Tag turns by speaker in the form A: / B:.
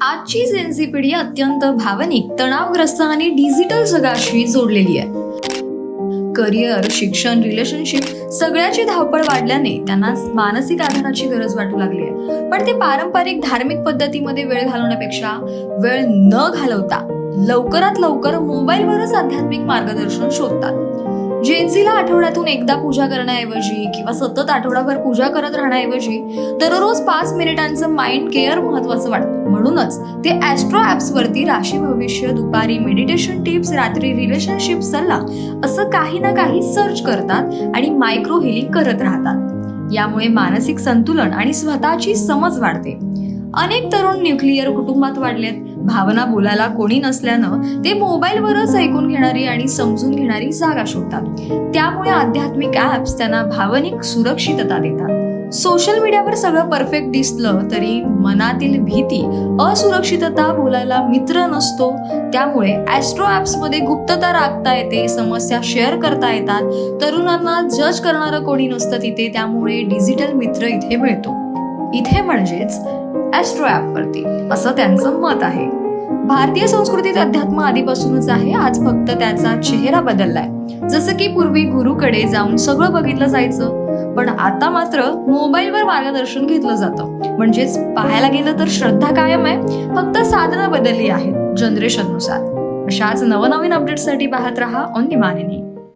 A: आजची जेनझी पिढी अत्यंत भावनिक, तणावग्रस्त आणि डिजिटल जगाशी जोडलेली आहे. करिअर, शिक्षण, रिलेशनशिप सगळ्याची धावपळ वाढल्याने त्यांना मानसिक आधाराची गरज वाटू लागली आहे. पण ते पारंपरिक धार्मिक पद्धतीमध्ये वेळ घालवण्यापेक्षा वेळ न घालवता लवकरात लवकर मोबाईलवरच आध्यात्मिक मार्गदर्शन शोधतात. जेनझीला आठवड्यातून एकदा पूजा करण्याऐवजी किंवा सतत आठवडाभर पूजा करत राहण्याऐवजी दररोज 5 मिनिटांचं माइंड केअर महत्वाचं वाटतं. म्हणूनच ते ॲस्ट्रो ॲप्स वरती राशी भविष्य, दुपारी मेडिटेशन टिप्स, रात्री रिलेशनशिप सल्ला असं काही ना काही सर्च करतात आणि मायक्रो हिलिंग करत राहतात. यामुळे मानसिक संतुलन आणि स्वतःची समज वाढते. अनेक तरुण न्यूक्लिअर कुटुंबात वाढलेत. भावना बोलायला कोणी नसल्यानं ते मोबाईलवरच ऐकून घेणारी आणि समजून घेणारी जागा शोधतात. त्यामुळे आध्यात्मिक ॲप्स त्यांना भावनिक सुरक्षितता देतात. सोशल मीडियावर सगळं परफेक्ट दिसलं तरी मनातील भीती, असुरक्षितता, बोलायला मित्र नसतो. त्यामुळे ॲस्ट्रो ॲप्समध्ये गुप्तता राखता येते, समस्या शेअर करता येतात. तरुणांना जज करणारं कोणी नसतं तिथे. त्यामुळे डिजिटल मित्र इथे मिळतो. इथे म्हणजेच ॲस्ट्रो ॲपवरती, असं त्यांचं मत आहे. भारतीय संस्कृतीत अध्यात्म आधीपासूनच आहे. आज फक्त त्याचा चेहरा बदललाय. जसं की पूर्वी गुरुकडे जाऊन सगळं बघितलं जायचं, पण आता मात्र मोबाईलवर मार्गदर्शन घेतलं जातं. म्हणजेच पाहायला गेलं तर श्रद्धा कायम आहे, फक्त साधनं बदलली आहेत जनरेशननुसार. अशाच नवनवीन अपडेट्ससाठी पाहत रहा ऑन डिमांड.